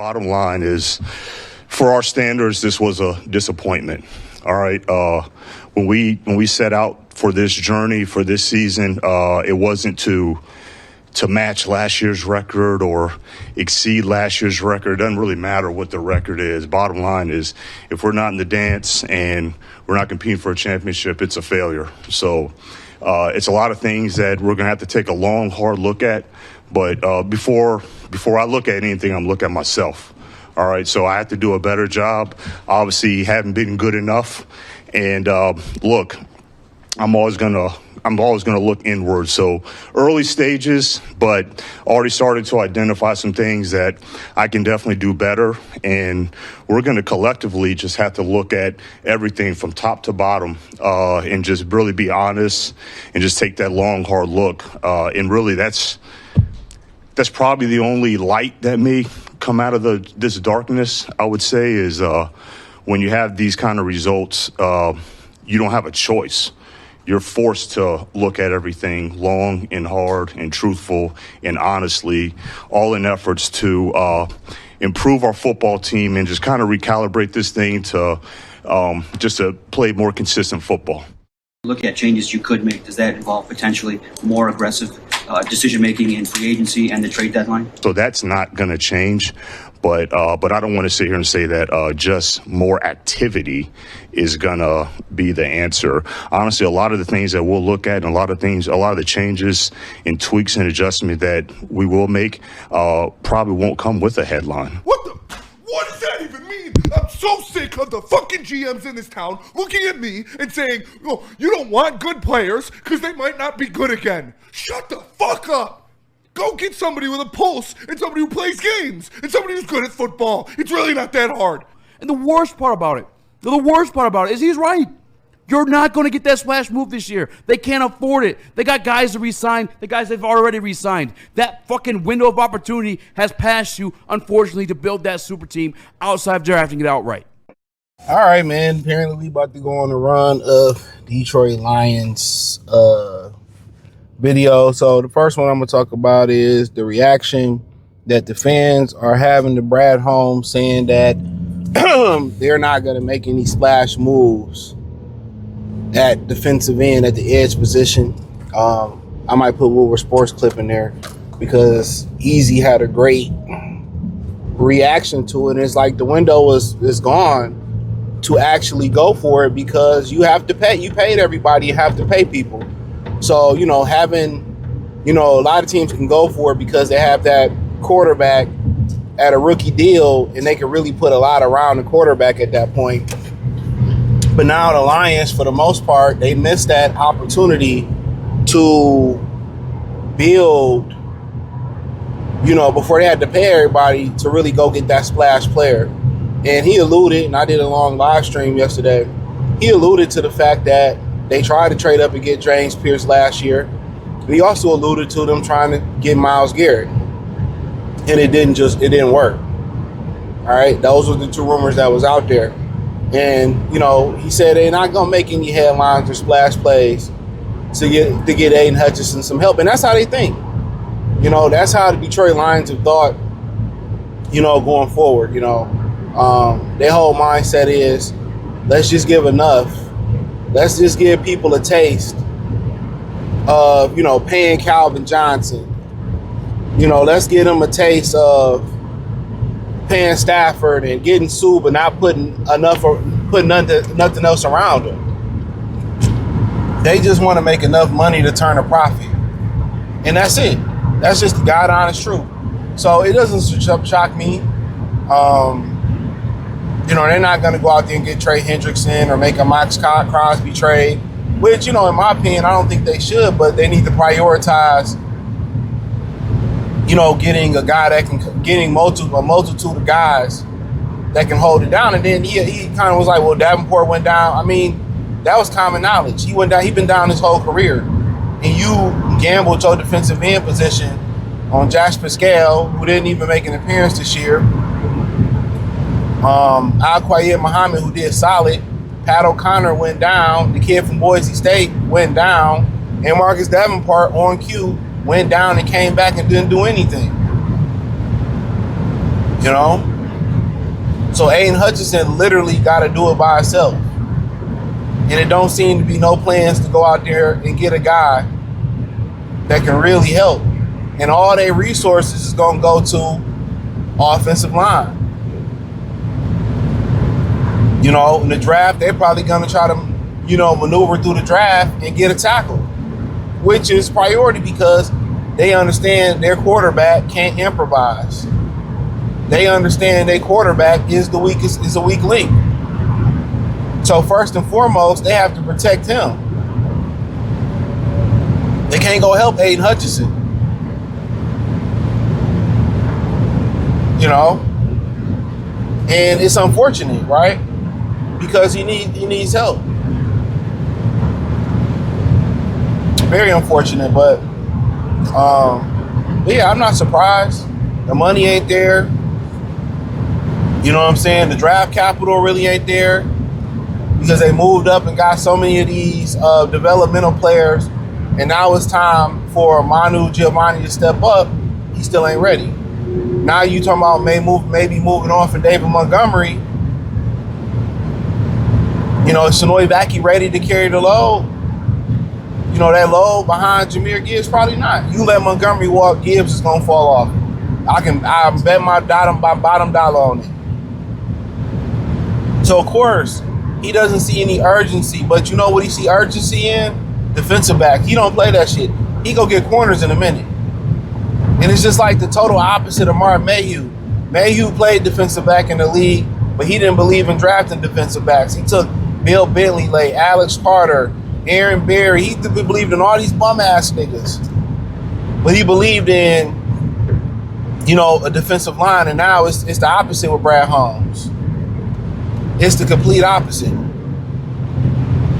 bottom line is, for our standards, this was a disappointment. All right. When we set out for this journey, for this season, it wasn't to match last year's record or exceed last year's record. It doesn't really matter what the record is. Bottom line is, if we're not in the dance and we're not competing for a championship, it's a failure. So it's a lot of things that we're going to have to take a long, hard look at. But before I look at anything, I'm looking at myself. All right, so I have to do a better job. Obviously, haven't been good enough. And look, I'm always gonna look inward. So early stages, but already started to identify some things that I can definitely do better. And we're going to collectively just have to look at everything from top to bottom and just really be honest and just take that long, hard look. And really, that's probably the only light that may come out of this darkness, I would say, is when you have these kind of results, you don't have a choice. You're forced to look at everything long and hard and truthful and honestly, all in efforts to improve our football team and just kind of recalibrate this thing to just to play more consistent football. Look at changes you could make. Does that involve potentially more aggressive decision-making in free agency and the trade deadline? So that's not going to change, but I don't want to sit here and say that just more activity is going to be the answer. Honestly, a lot of the things that we'll look at and a lot of the changes and tweaks and adjustments that we will make probably won't come with a headline. What does that even mean? I'm so sick of the fucking GMs in this town looking at me and saying, oh, you don't want good players because they might not be good again. Shut the fuck up. Go get somebody with a pulse and somebody who plays games and somebody who's good at football. It's really not that hard. And the worst part about it is he's right. You're not going to get that splash move this year. They can't afford it. They got guys to re-sign. The guys they've already re-signed. That fucking window of opportunity has passed you, unfortunately, to build that super team outside of drafting it outright. All right, man. Apparently, we about to go on a run of Detroit Lions video. So the first one I'm going to talk about is the reaction that the fans are having to Brad Holmes saying that they're not going to make any splash moves at defensive end at the edge position. I might put Woodward Sports clip in there because Easy had a great reaction to it. And it's like the window is gone to actually go for it because you have to pay. You paid everybody. You have to pay people. So, having, a lot of teams can go for it because they have that quarterback at a rookie deal and they can really put a lot around the quarterback at that point. But now the Lions, for the most part, they missed that opportunity to build, before they had to pay everybody to really go get that splash player. And he alluded, and I did a long live stream yesterday, he alluded to the fact that they tried to trade up and get James Pierce last year. And he also alluded to them trying to get Myles Garrett. And it didn't work. All right, those were the two rumors that was out there. And, he said they're not going to make any headlines or splash plays to get Aidan Hutchinson some help. And that's how they think. That's how the Detroit Lions have thought, going forward. Their whole mindset is, let's just give enough. Let's just give people a taste of, paying Calvin Johnson. Let's give them a taste of paying Stafford and getting sued, but not putting nothing else around them. They just want to make enough money to turn a profit, and that's it. That's just the God honest truth. So it doesn't shock me. They're not going to go out there and get Trey Hendrickson or make a Max Crosby trade, which, in my opinion, I don't think they should, but they need to prioritize, getting a guy that can, getting a multitude of guys that can hold it down. And then he kind of was like, well, Davenport went down. I mean, that was common knowledge. He went down. He's been down his whole career. And you gambled your defensive end position on Josh Pascal, who didn't even make an appearance this year. Al-Qayyed Muhammad, who did solid. Pat O'Connor went down. The kid from Boise State went down. And Marcus Davenport on cue went down and came back and didn't do anything. So Aidan Hutchinson literally got to do it by himself. And it don't seem to be no plans to go out there and get a guy that can really help. And all their resources is going to go to offensive line. You know, in the draft, they're probably going to try to, maneuver through the draft and get a tackle, which is priority because they understand their quarterback can't improvise. They understand their quarterback is a weak link. So first and foremost, they have to protect him. They can't go help Aidan Hutchinson. And it's unfortunate, right? Because he needs help. Very unfortunate, but yeah, I'm not surprised. The money ain't there. You know what I'm saying? The draft capital really ain't there because they moved up and got so many of these developmental players, and now it's time for Manu Giovanni to step up. He still ain't ready. Now you talking about maybe moving on for David Montgomery. Is Sonoy Vaki ready to carry the load? That load behind Jahmyr Gibbs? Probably not. You let Montgomery walk, Gibbs is going to fall off. I bet my bottom dollar on it. So, of course, he doesn't see any urgency. But you know what he see urgency in? Defensive back. He don't play that shit. He go get corners in a minute. And it's just like the total opposite of Mark Mayhew. Mayhew played defensive back in the league, but he didn't believe in drafting defensive backs. He took Bill Bentley, like Alex Carter, Aaron Berry. He believed in all these bum-ass niggas. But he believed in, a defensive line, and now it's the opposite with Brad Holmes. It's the complete opposite.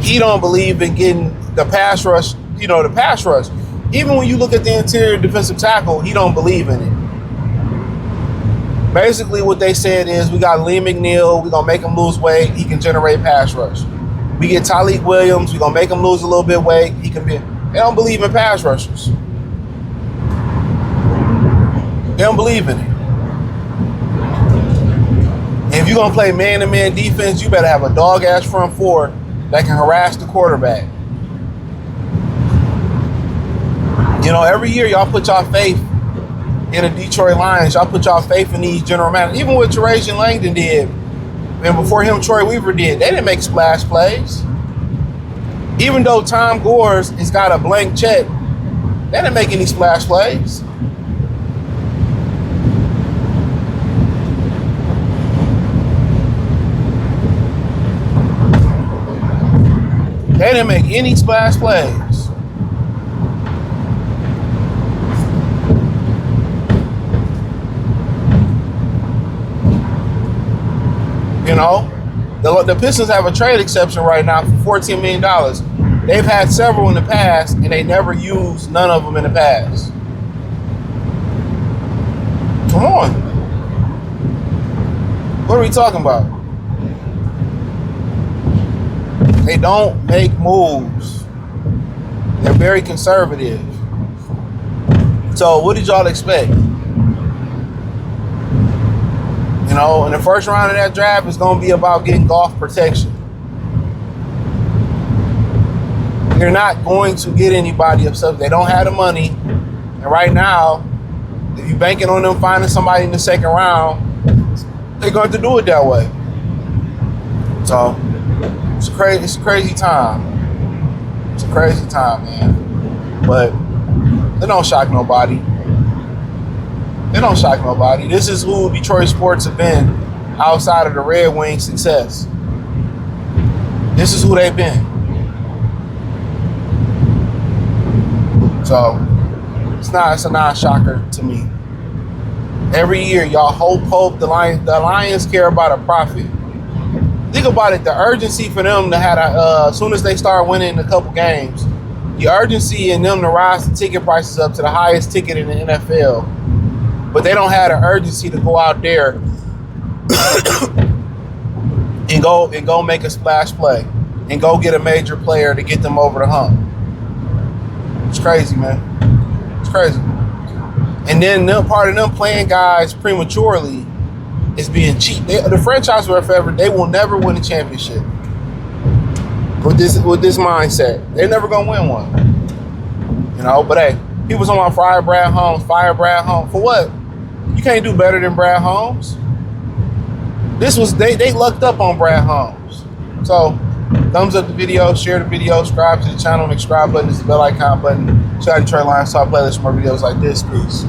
He don't believe in getting the pass rush, the pass rush. Even when you look at the interior defensive tackle, he don't believe in it. Basically what they said is, we got Lee McNeil, we're going to make him lose weight, he can generate pass rush. We get Tyleek Williams, we're going to make him lose a little bit weight, he can be. They don't believe in pass rushers. They don't believe in it. And if you're going to play man-to-man defense, you better have a dog-ass front four that can harass the quarterback. Every year y'all put y'all faith in the Detroit Lions. Y'all put y'all faith in these general managers. Even what Trajan Langdon did, and before him, Troy Weaver did, they didn't make splash plays. Even though Tom Gores has got a blank check, they didn't make any splash plays. They didn't make any splash plays. The Pistons have a trade exception right now for $14 million. They've had several in the past, and they never used none of them in the past. Come on. What are we talking about? They don't make moves. They're very conservative. So what did y'all expect? In the first round of that draft, it's going to be about getting golf protection. You're not going to get anybody upset. They don't have the money. And right now, if you're banking on them finding somebody in the second round, they're going to do it that way. So, it's a crazy time. It's a crazy time, man. But it don't shock nobody. They don't shock nobody. This is who Detroit sports have been outside of the Red Wings' success. This is who they've been. So it's a non-shocker to me. Every year, y'all hope the Lions care about a profit. Think about it. The urgency for them to have as soon as they start winning a couple games, the urgency in them to rise the ticket prices up to the highest ticket in the NFL. But they don't have the urgency to go out there and go make a splash play and go get a major player to get them over the hump. It's crazy, man. It's crazy. And then part of them playing guys prematurely is being cheap. The franchise will forever. They will never win a championship with this mindset. They're never gonna win one. You know, but hey, people talking about fire Brad Holmes. For what? You can't do better than Brad Holmes. They lucked up on Brad Holmes. So thumbs up the video, share the video, subscribe to the channel, and the subscribe button is the bell icon button. Shout out to Trey Lions Talk playlist for more videos like this. Peace.